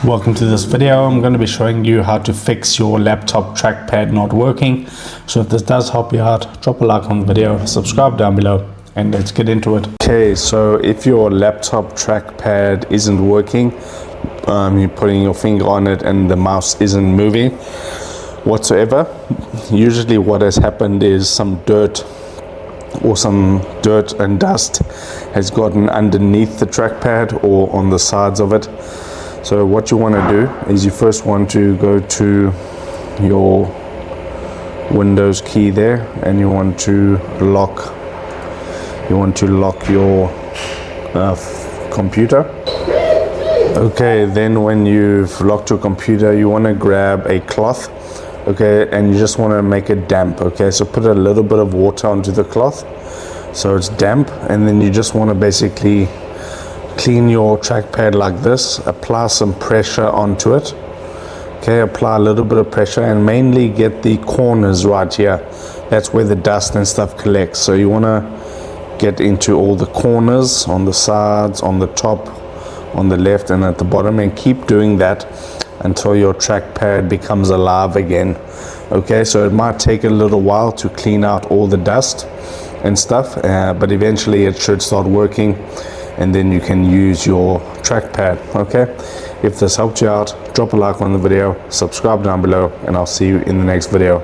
Welcome to this video. I'm going to be showing you how to fix your laptop trackpad not working. So if this does help you out, drop a like on the video, subscribe down below, and let's get into it. Okay, so if your laptop trackpad isn't working, you're putting your finger on it and the mouse isn't moving whatsoever, usually what has happened is some dirt and dust has gotten underneath the trackpad or on the sides of it. So what you want to do is you first want to go to your Windows key there, and you want to lock your computer. Okay, then when you've locked your computer, you want to grab a cloth, okay, and you just want to make it damp. Okay, so put a little bit of water onto the cloth so it's damp, and then you just want to basically clean your trackpad like this. Apply some pressure onto it. Okay, apply a little bit of pressure and mainly get the corners right here. That's where the dust and stuff collects. So you want to get into all the corners, on the sides, on the top, on the left, and at the bottom, and keep doing that until your trackpad becomes alive again. Okay, so it might take a little while to clean out all the dust and stuff, but eventually it should start working, and then you can use your trackpad. Okay, if this helped you out, drop a like on the video, subscribe down below, and I'll see you in the next video.